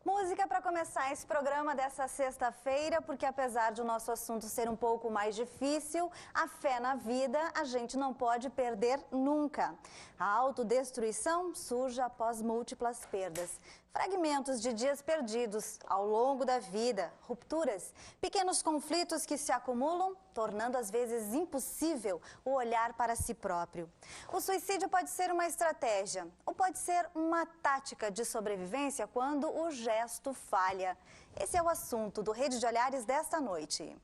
Música para começar esse programa dessa sexta-feira, porque apesar de o nosso assunto ser um pouco mais difícil, a fé na vida a gente não pode perder nunca. A autodestruição surge após múltiplas perdas. Fragmentos de dias perdidos ao longo da vida, rupturas, pequenos conflitos que se acumulam, tornando às vezes impossível o olhar para si próprio. O suicídio pode ser uma estratégia ou pode ser uma tática de sobrevivência quando o gesto falha. Esse é o assunto do Rede de Olhares desta noite.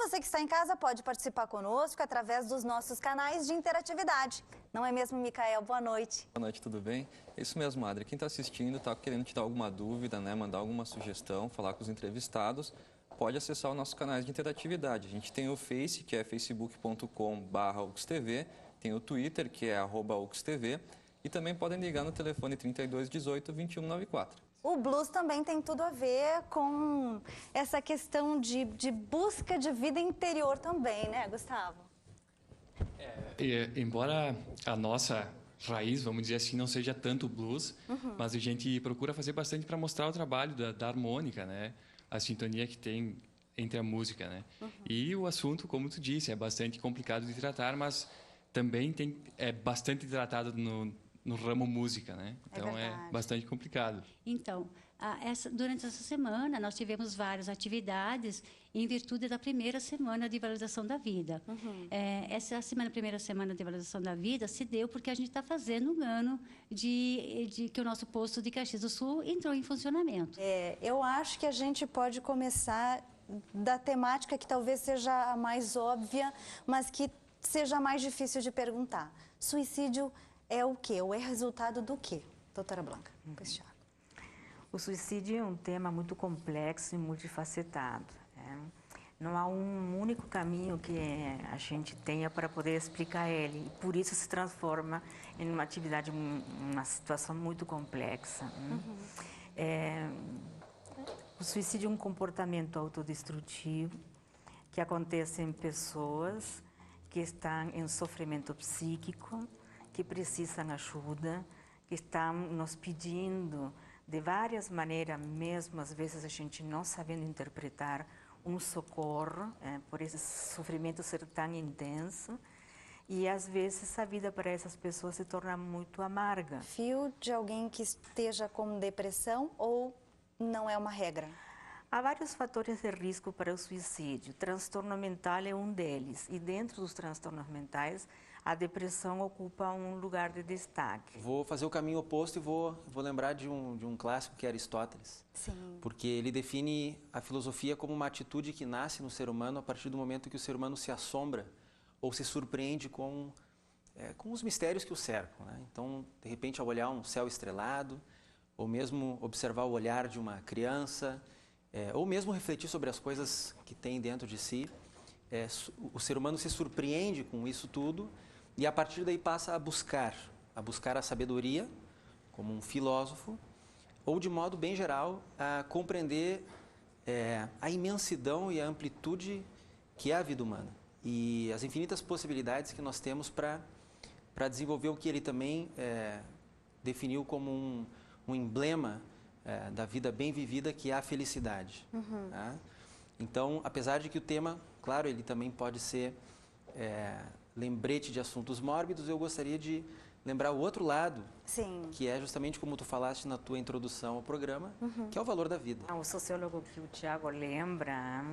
Você que está em casa pode participar conosco através dos nossos canais de interatividade. Não é mesmo, Micael? Boa noite. Boa noite, tudo bem? É isso mesmo, Adri. Quem está assistindo, está querendo te dar alguma dúvida, né? Mandar alguma sugestão, falar com os entrevistados, pode acessar os nossos canais de interatividade. A gente tem o Face, que é facebook.com/UXTV, tem o Twitter, que é @UXTV, e também podem ligar no telefone 3218 2194. O blues também tem tudo a ver com essa questão de busca de vida interior também, né, Gustavo? Embora a nossa raiz, vamos dizer assim, não seja tanto blues, mas a gente procura fazer bastante para mostrar o trabalho da harmônica, né? A sintonia que tem entre a música, né? E o assunto, como tu disse, é bastante complicado de tratar, mas também é bastante tratado no ramo música, né? Então é bastante complicado. Então, durante essa semana nós tivemos várias atividades em virtude da primeira semana de valorização da vida. Essa primeira semana de valorização da vida se deu porque a gente está fazendo um ano de que o nosso posto de Caxias do Sul entrou em funcionamento. Eu acho que a gente pode começar da temática que talvez seja a mais óbvia, mas que seja mais difícil de perguntar. Suicídio é o quê? Ou é resultado do quê? Doutora Blanca, O suicídio é um tema muito complexo e multifacetado. Não há um único caminho que a gente tenha para poder explicar ele. E por isso se transforma em uma atividade, uma situação muito complexa. O suicídio é um comportamento autodestrutivo que acontece em pessoas que estão em sofrimento psíquico, que precisam ajuda, que estão nos pedindo de várias maneiras, mesmo às vezes a gente não sabendo interpretar, um socorro, por esse sofrimento ser tão intenso. E às vezes a vida para essas pessoas se torna muito amarga. Fio de alguém que esteja com depressão ou não é uma regra? Há vários fatores de risco para o suicídio. O transtorno mental é um deles. E dentro dos transtornos mentais, a depressão ocupa um lugar de destaque. Vou fazer o caminho oposto e vou lembrar de um clássico que é Aristóteles. Sim. Porque ele define a filosofia como uma atitude que nasce no ser humano a partir do momento que o ser humano se assombra ou se surpreende com os mistérios que o cercam, né? Então, de repente, ao olhar um céu estrelado, ou mesmo observar o olhar de uma criança, ou mesmo refletir sobre as coisas que tem dentro de si, o ser humano se surpreende com isso tudo e a partir daí passa a buscar a sabedoria como um filósofo ou de modo bem geral a compreender a imensidão e a amplitude que é a vida humana e as infinitas possibilidades que nós temos para desenvolver o que ele também definiu como um emblema da vida bem vivida, que é a felicidade. Tá? Então, apesar de que o tema, claro, ele também pode ser lembrete de assuntos mórbidos, eu gostaria de lembrar o outro lado, Sim. que é justamente como tu falaste na tua introdução ao programa, que é o valor da vida. O sociólogo que o Tiago lembra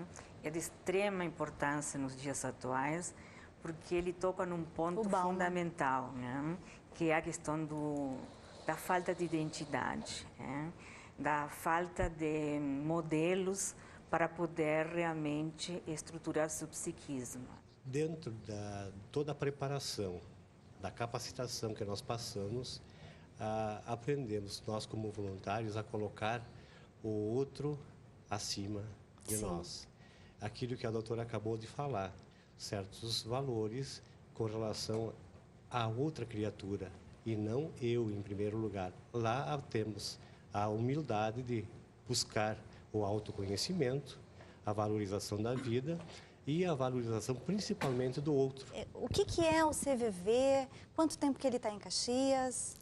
é de extrema importância nos dias atuais, porque ele toca num ponto fundamental, né? Que é a questão da falta de identidade, né? Da falta de modelos para poder realmente estruturar seu psiquismo. Dentro da toda a preparação, da capacitação que nós passamos, aprendemos, nós como voluntários, a colocar o outro acima de nós. Aquilo que a doutora acabou de falar, certos valores com relação a outra criatura e não eu em primeiro lugar. Lá temos a humildade de buscar o autoconhecimento, a valorização da vida e a valorização principalmente do outro. O que é o CVV? Quanto tempo que ele está em Caxias?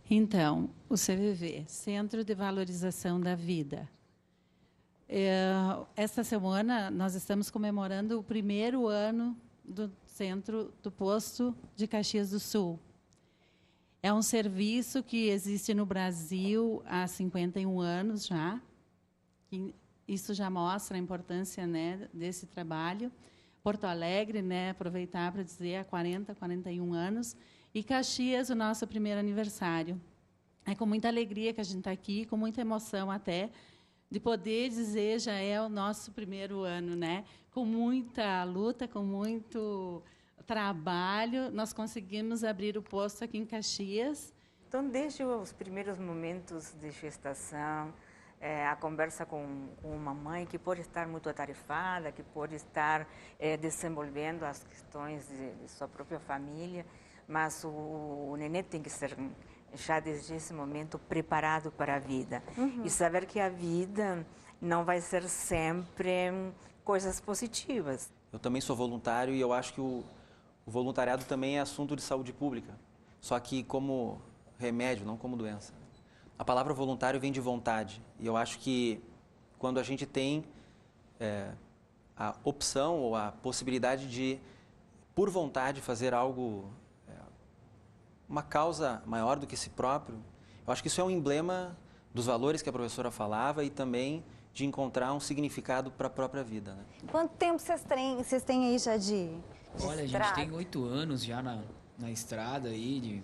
Então, o CVV, Centro de Valorização da Vida. Esta semana nós estamos comemorando o 1º ano do Centro do Posto de Caxias do Sul. É um serviço que existe no Brasil há 51 anos já. Isso já mostra a importância, né, desse trabalho. Porto Alegre, né, aproveitar para dizer, há 41 anos. E Caxias, o nosso 1º aniversário. É com muita alegria que a gente está aqui, com muita emoção até, de poder dizer, já é o nosso 1º ano, né? Com muita luta, com muito trabalho, nós conseguimos abrir o posto aqui em Caxias. Então, desde os primeiros momentos de gestação, a conversa com uma mãe que pode estar muito atarefada, que pode estar desenvolvendo as questões de sua própria família, mas o nenê tem que ser, já desde esse momento, preparado para a vida. E saber que a vida não vai ser sempre coisas positivas. Eu também sou voluntário e eu acho que o voluntariado também é assunto de saúde pública, só que como remédio, não como doença. A palavra voluntário vem de vontade, e eu acho que quando a gente tem a opção ou a possibilidade de, por vontade, fazer algo, uma causa maior do que si próprio, eu acho que isso é um emblema dos valores que a professora falava e também de encontrar um significado para a própria vida, né? Quanto tempo vocês têm aí já de Olha, a gente estrada? tem 8 anos já na estrada aí,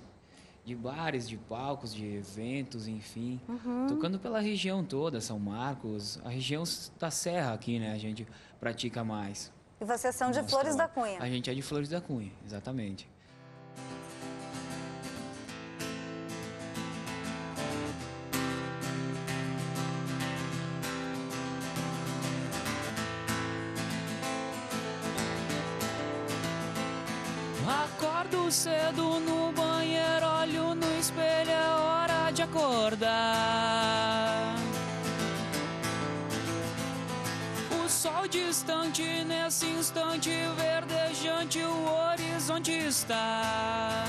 de bares, de palcos, de eventos, enfim. Tocando pela região toda, São Marcos, a região da Serra aqui, né? A gente pratica mais. E vocês são de Flores da Cunha? A gente é de Flores da Cunha, exatamente. Acordo cedo no banheiro, olho no espelho, é hora de acordar. O sol distante, nesse instante verdejante, o horizonte está.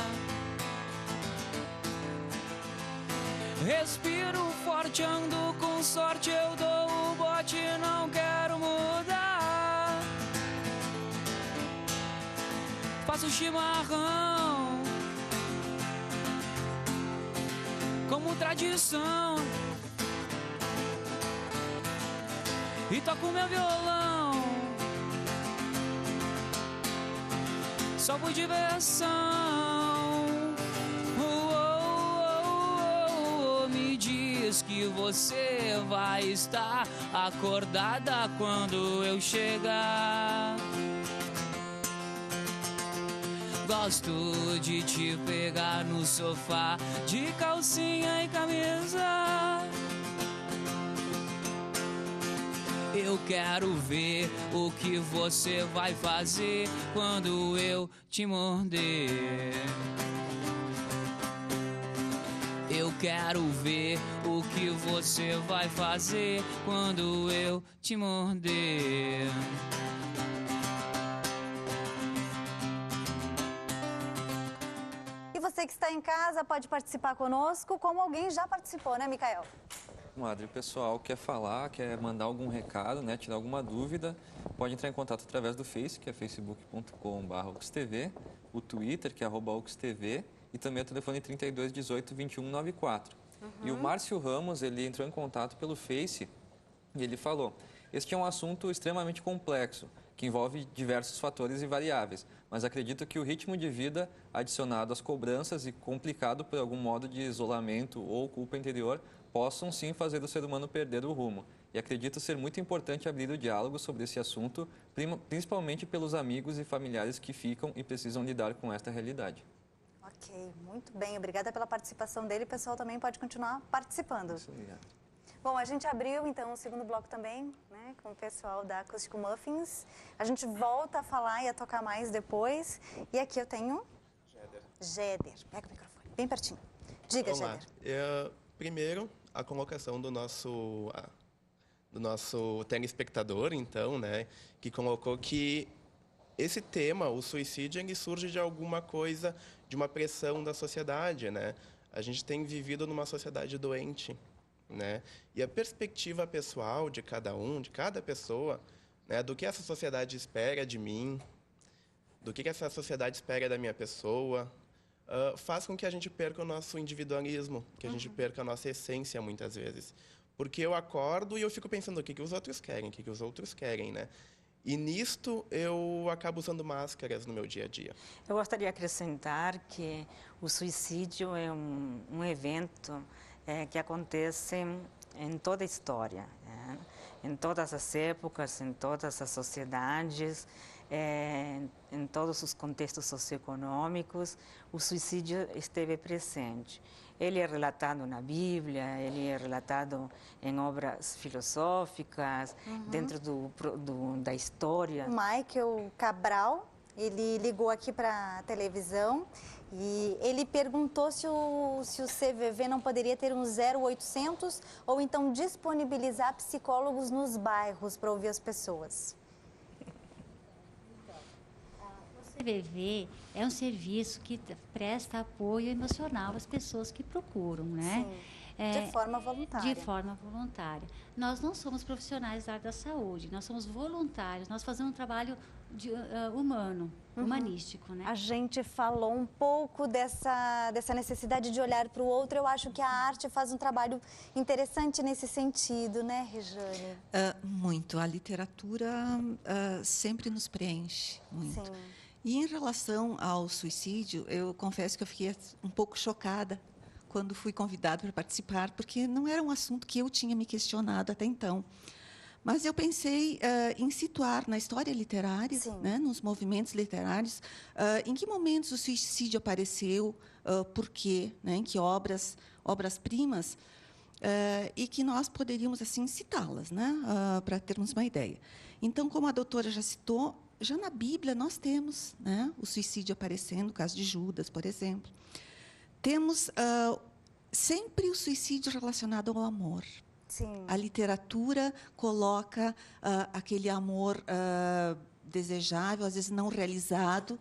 Respiro forte, ando com sorte, eu dou o bote, não quero mudar. Faço chimarrão como tradição e toco meu violão só por diversão. Me diz que você vai estar acordada quando eu chegar. Gosto de te pegar no sofá, de calcinha e camisa. Eu quero ver o que você vai fazer quando eu te morder. Eu quero ver o que você vai fazer quando eu te morder. E você que está em casa pode participar conosco, como alguém já participou, né, Micael? Adri, o pessoal quer falar, quer mandar algum recado, né, tirar alguma dúvida, pode entrar em contato através do Face, que é facebook.com/UXTV, o Twitter, que é @UXTV, e também o telefone 32 18 21 94. E o Márcio Ramos, ele entrou em contato pelo Face e ele falou: este é um assunto extremamente complexo. que envolve diversos fatores e variáveis. Mas acredito que o ritmo de vida, adicionado às cobranças e complicado por algum modo de isolamento ou culpa interior, possam sim fazer o ser humano perder o rumo. E acredito ser muito importante abrir o diálogo sobre esse assunto, principalmente pelos amigos e familiares que ficam e precisam lidar com esta realidade. Ok, muito bem. Obrigada pela participação dele. O pessoal também pode continuar participando. Muito obrigado. Bom, a gente abriu, então, o segundo bloco também, né, com o pessoal da Acústico Muffins. A gente volta a falar e a tocar mais depois. E aqui eu tenho... Jéder. Pega o microfone, bem pertinho. Diga, Olá. Jéder. Primeiro, a colocação do nosso telespectador, então, né, que colocou que esse tema, o suicídio, ele surge de alguma coisa, de uma pressão da sociedade, né? A gente tem vivido numa sociedade doente, né? E a perspectiva pessoal de cada um, de cada pessoa, né, do que essa sociedade espera de mim, do que essa sociedade espera da minha pessoa, faz com que a gente perca o nosso individualismo, que a gente perca a nossa essência muitas vezes. Porque eu acordo e eu fico pensando o que os outros querem, o que os outros querem, né? E nisto eu acabo usando máscaras no meu dia a dia. Eu gostaria de acrescentar que o suicídio é um evento que acontece em toda a história, né? Em todas as épocas, em todas as sociedades, em todos os contextos socioeconômicos, o suicídio esteve presente. Ele é relatado na Bíblia, ele é relatado em obras filosóficas, dentro da história. O Michael Cabral, ele ligou aqui para a televisão e ele perguntou se o CVV não poderia ter um 0800 ou então disponibilizar psicólogos nos bairros para ouvir as pessoas. O CVV é um serviço que presta apoio emocional às pessoas que procuram, né? Sim, de forma voluntária. De forma voluntária. Nós não somos profissionais da área da saúde, nós somos voluntários, nós fazemos um trabalho humano, humanístico, né? A gente falou um pouco dessa necessidade de olhar para o outro. Eu acho que a arte faz um trabalho interessante nesse sentido, né, Rejane? Muito. A literatura sempre nos preenche muito. Sim. E em relação ao suicídio, eu confesso que eu fiquei um pouco chocada quando fui convidada para participar, porque não era um assunto que eu tinha me questionado até então. Mas eu pensei em situar na história literária, né, nos movimentos literários, em que momentos o suicídio apareceu, por quê, né, em que obras-primas, e que nós poderíamos assim citá-las, né, para termos uma ideia. Então, como a doutora já citou, já na Bíblia nós temos, né, o suicídio aparecendo, o caso de Judas, por exemplo. Temos sempre o suicídio relacionado ao amor. Sim. A literatura coloca aquele amor desejável, às vezes não realizado,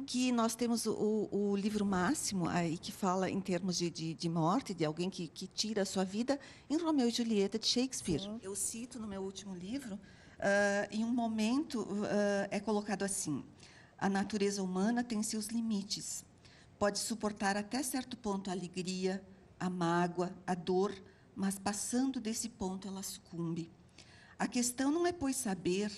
que nós temos o livro máximo aí que fala em termos de morte, de alguém que tira a sua vida, em Romeu e Julieta, de Shakespeare. Sim. Eu cito no meu último livro, em um momento é colocado assim: a natureza humana tem seus limites, pode suportar até certo ponto a alegria, a mágoa, a dor, mas passando desse ponto ela sucumbe. A questão não é, pois, saber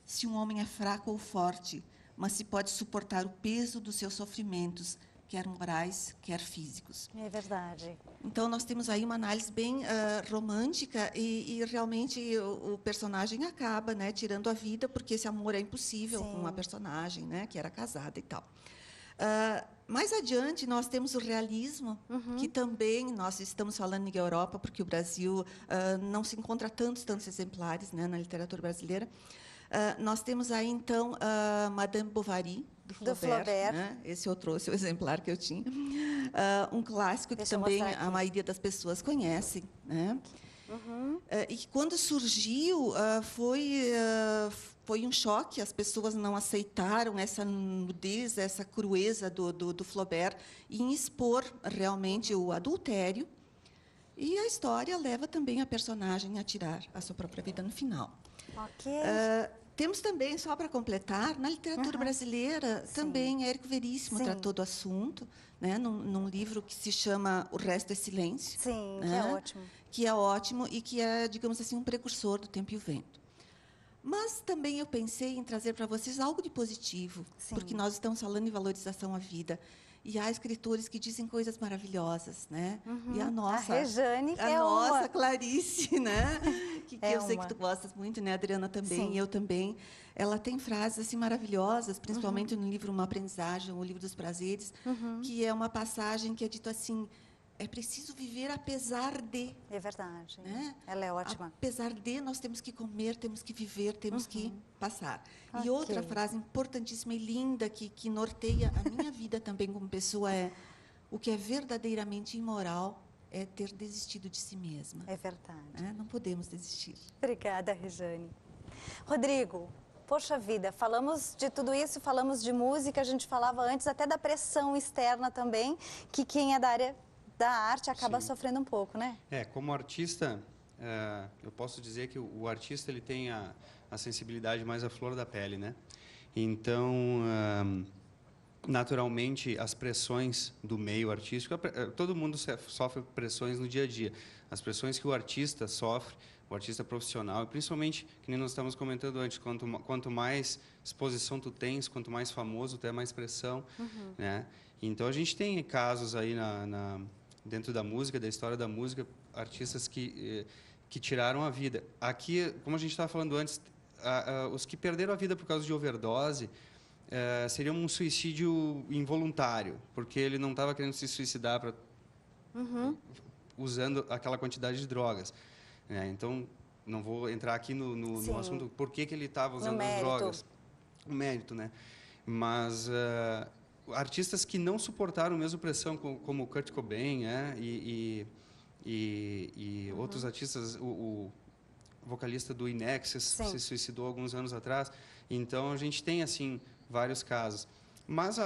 se um homem é fraco ou forte, mas se pode suportar o peso dos seus sofrimentos, quer morais, quer físicos. É verdade. Então, nós temos aí uma análise bem romântica e realmente o personagem acaba, né, tirando a vida, porque esse amor é impossível com uma personagem, né, que era casada e tal. Mais adiante, nós temos o realismo, que também nós estamos falando em Europa, porque o Brasil não se encontra tantos exemplares, né, na literatura brasileira. Nós temos aí, então, Madame Bovary, do Flaubert. Né? Esse eu trouxe o exemplar que eu tinha. Um clássico que também a maioria das pessoas conhecem, né? E que, quando surgiu, foi um choque. As pessoas não aceitaram essa nudez, essa crueza do Flaubert em expor realmente o adultério. E a história leva também a personagem a tirar a sua própria vida no final. Ok. Temos também, só para completar, na literatura brasileira, também Érico Veríssimo tratou do assunto, né, num livro que se chama O Resto é Silêncio. Sim, né, que é ótimo. Que é ótimo e que é, digamos assim, um precursor do Tempo e o Vento. Mas também eu pensei em trazer para vocês algo de positivo, porque nós estamos falando em valorização à vida. E há escritores que dizem coisas maravilhosas, né? E a nossa, Rejane nossa Clarice, né? Que É eu sei que tu gostas muito, né, Adriana também, Sim. e eu também. Ela tem frases assim maravilhosas, principalmente no livro Uma Aprendizagem, o Livro dos Prazeres, que é uma passagem que é dito assim: é preciso viver apesar de. É verdade. Né? Ela é ótima. Apesar de, nós temos que comer, temos que viver, temos que passar. Ok. E outra frase importantíssima e linda que norteia a minha vida também como pessoa é: o que é verdadeiramente imoral é ter desistido de si mesma. É verdade. Não podemos desistir. Obrigada, Rejane. Rodrigo, poxa vida, falamos de tudo isso, falamos de música, a gente falava antes até da pressão externa também, que quem é da área da arte acaba sofrendo um pouco, né? Como artista, eu posso dizer que o artista ele tem a sensibilidade mais à flor da pele, né? Então, naturalmente, as pressões do meio artístico, todo mundo sofre pressões no dia a dia. As pressões que o artista sofre, o artista profissional, e principalmente, que nem nós estávamos comentando antes, quanto mais exposição tu tens, quanto mais famoso tu é, mais pressão, né? Então, a gente tem casos aí dentro da música, da história da música, artistas que tiraram a vida. Aqui, como a gente estava falando antes, os que perderam a vida por causa de overdose seria um suicídio involuntário, porque ele não estava querendo se suicidar usando aquela quantidade de drogas. Então, não vou entrar aqui no assunto por que ele estava usando as drogas. O mérito, né? Mas artistas que não suportaram mesmo pressão, como o Kurt Cobain, e outros artistas, o vocalista do INXS se suicidou alguns anos atrás. Então, a gente tem, assim, vários casos. Mas,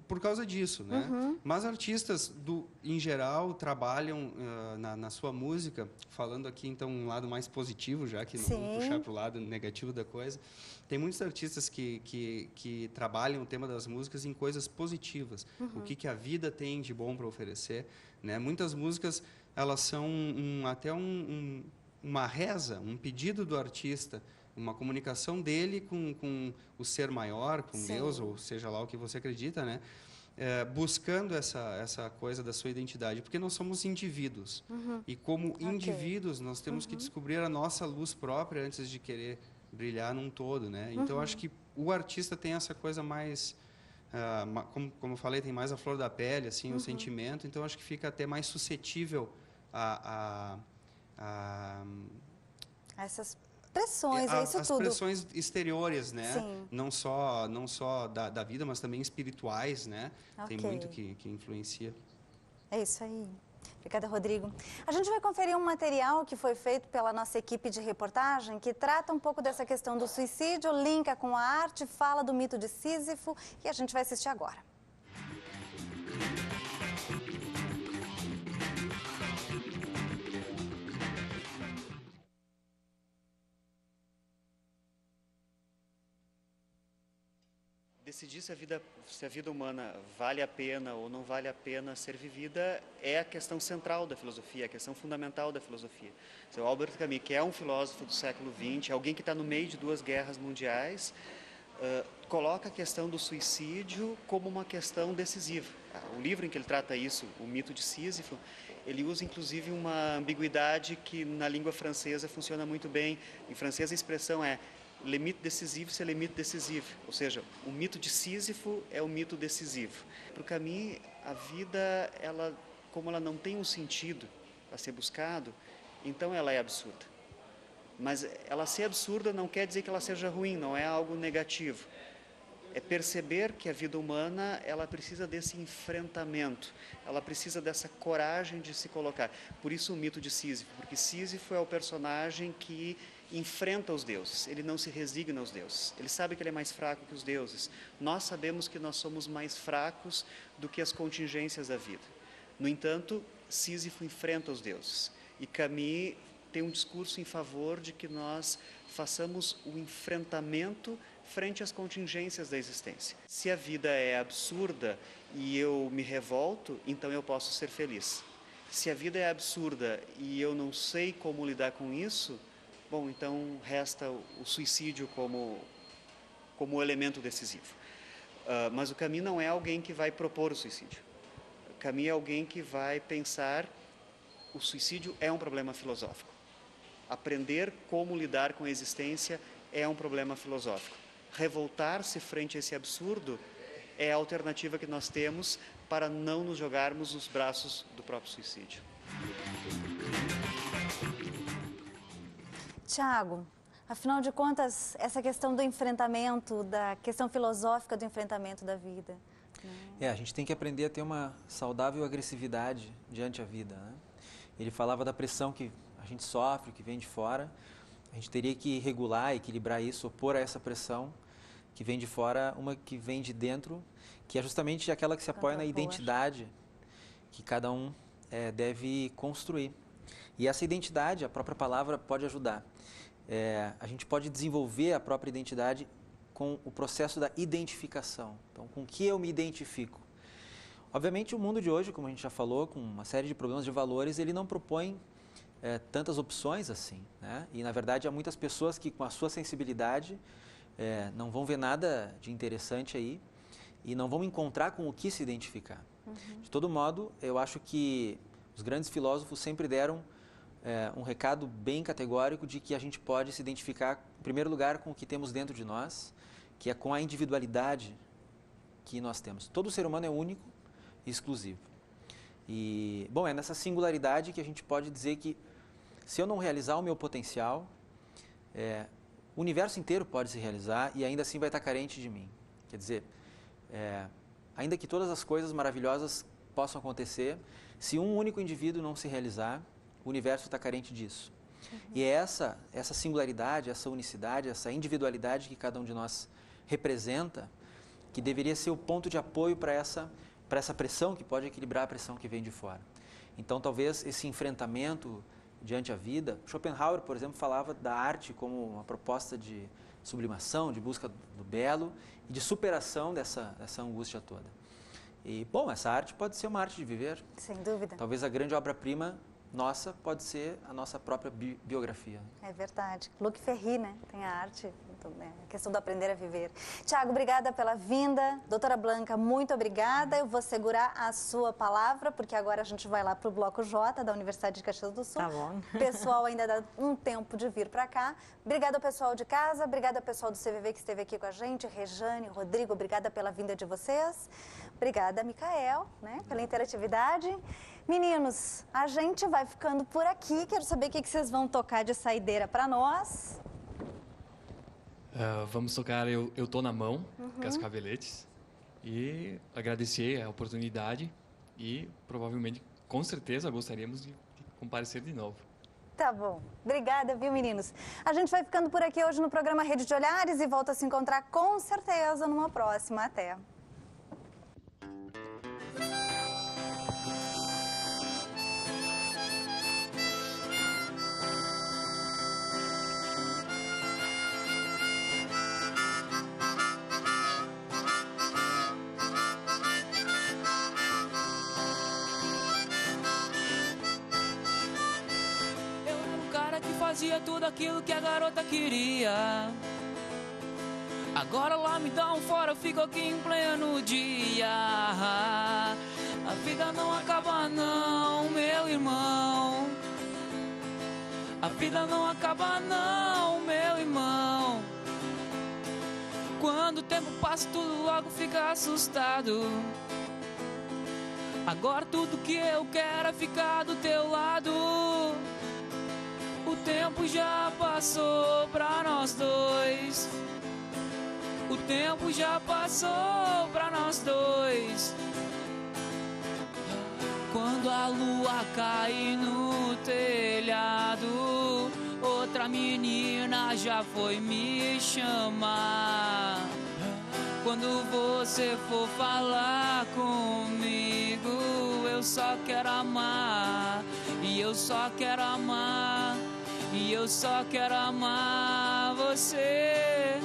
por causa disso, né? Mas artistas, em geral, trabalham na sua música, falando aqui, então, um lado mais positivo, já que não vou puxar para o lado negativo da coisa. Tem muitos artistas que trabalham o tema das músicas em coisas positivas. O que a vida tem de bom para oferecer, né? Muitas músicas, elas são até uma reza, um pedido do artista, uma comunicação dele com o ser maior, com Deus, ou seja lá o que você acredita, né? Buscando essa coisa da sua identidade, porque nós somos indivíduos. E como indivíduos, nós temos que descobrir a nossa luz própria antes de querer brilhar num todo, né? Então, acho que o artista tem essa coisa mais, como eu falei, tem mais a flor da pele, assim, o sentimento. Então, acho que fica até mais suscetível a essas pressões, é isso as tudo. As pressões exteriores, né? Sim. Não só da vida, mas também espirituais, né? Tem muito que influencia. É isso aí. Obrigada, Rodrigo. A gente vai conferir um material que foi feito pela nossa equipe de reportagem, que trata um pouco dessa questão do suicídio, linka com a arte, fala do mito de Sísifo, e a gente vai assistir agora. Decidir se a vida humana vale a pena ou não vale a pena ser vivida é a questão central da filosofia, a questão fundamental da filosofia. O Albert Camus, que é um filósofo do século XX, alguém que está no meio de 2 guerras mundiais, coloca a questão do suicídio como uma questão decisiva. O livro em que ele trata isso, O Mito de Sísifo, ele usa inclusive uma ambiguidade que na língua francesa funciona muito bem. Em francês a expressão é le mythe décisif, c'est le mythe décisif, ou seja, o mito de Sísifo é o mito decisivo. Para o Camus, a vida, como ela não tem um sentido a ser buscado, então ela é absurda. Mas ela ser absurda não quer dizer que ela seja ruim, não é algo negativo. É perceber que a vida humana, ela precisa desse enfrentamento, ela precisa dessa coragem de se colocar. Por isso o mito de Sísifo, porque Sísifo é o personagem que enfrenta os deuses, ele não se resigna aos deuses, ele sabe que ele é mais fraco que os deuses. Nós sabemos que nós somos mais fracos do que as contingências da vida. No entanto, Sísifo enfrenta os deuses. E Camus tem um discurso em favor de que nós façamos o enfrentamento frente às contingências da existência. Se a vida é absurda e eu me revolto, então eu posso ser feliz. Se a vida é absurda e eu não sei como lidar com isso, bom, então resta o suicídio como elemento decisivo. Mas o Camus não é alguém que vai propor o suicídio. O Camus é alguém que vai pensar o suicídio é um problema filosófico. Aprender como lidar com a existência é um problema filosófico. Revoltar-se frente a esse absurdo é a alternativa que nós temos para não nos jogarmos nos braços do próprio suicídio. Tiago, afinal de contas, essa questão do enfrentamento, da questão filosófica do enfrentamento da vida. Né? A gente tem que aprender a ter uma saudável agressividade diante a vida, né? Ele falava da pressão que a gente sofre, que vem de fora. A gente teria que regular, equilibrar isso, opor a essa pressão que vem de fora, uma que vem de dentro, que é justamente aquela que se apoia na identidade que cada um deve construir. E essa identidade, a própria palavra pode ajudar. A gente pode desenvolver a própria identidade com o processo da identificação. Então, com o que eu me identifico? Obviamente, o mundo de hoje, como a gente já falou, com uma série de problemas de valores, ele não propõe tantas opções assim, né? E, na verdade, há muitas pessoas que, com a sua sensibilidade, não vão ver nada de interessante aí e não vão encontrar com o que se identificar. De todo modo, eu acho que os grandes filósofos sempre deram um recado bem categórico de que a gente pode se identificar, em primeiro lugar, com o que temos dentro de nós, que é com a individualidade que nós temos. Todo ser humano é único e exclusivo. E, bom, é nessa singularidade que a gente pode dizer que, se eu não realizar o meu potencial, o universo inteiro pode se realizar e ainda assim vai estar carente de mim. Quer dizer, ainda que todas as coisas maravilhosas possam acontecer, se um único indivíduo não se realizar, o universo está carente disso. E é essa singularidade, essa unicidade, essa individualidade que cada um de nós representa, que deveria ser o ponto de apoio para essa pressão que pode equilibrar a pressão que vem de fora. Então, talvez esse enfrentamento diante a vida, Schopenhauer, por exemplo, falava da arte como uma proposta de sublimação, de busca do belo e de superação dessa angústia toda. E, bom, essa arte pode ser uma arte de viver. Sem dúvida. Talvez a grande obra-prima nossa pode ser a nossa própria biografia. É verdade. Luc Ferry, né? Tem a arte, a questão do aprender a viver. Tiago, obrigada pela vinda. Doutora Blanca, muito obrigada. Eu vou segurar a sua palavra, porque agora a gente vai lá para o Bloco J da Universidade de Caxias do Sul. Tá bom. O pessoal ainda dá um tempo de vir para cá. Obrigada ao pessoal de casa, obrigada ao pessoal do CVV que esteve aqui com a gente, Rejane, Rodrigo, obrigada pela vinda de vocês. Obrigada, Micael, né, pela interatividade. Meninos, a gente vai ficando por aqui. Quero saber o que vocês vão tocar de saideira para nós. Vamos tocar Eu Tô Na Mão, Cascaveletes. E agradecer a oportunidade e provavelmente, com certeza, gostaríamos de comparecer de novo. Tá bom. Obrigada, viu, meninos? A gente vai ficando por aqui hoje no programa Rede de Olhares e volta a se encontrar com certeza numa próxima. Até! Fazia tudo aquilo que a garota queria. Agora lá me dá um fora, eu fico aqui em pleno dia. A vida não acaba não, meu irmão. A vida não acaba não, meu irmão. Quando o tempo passa, tudo logo fica assustado. Agora tudo que eu quero é ficar do teu lado. O tempo já passou pra nós dois. O tempo já passou pra nós dois. Quando a lua cai no telhado, outra menina já foi me chamar. Quando você for falar comigo, eu só quero amar. E eu só quero amar. E eu só quero amar você.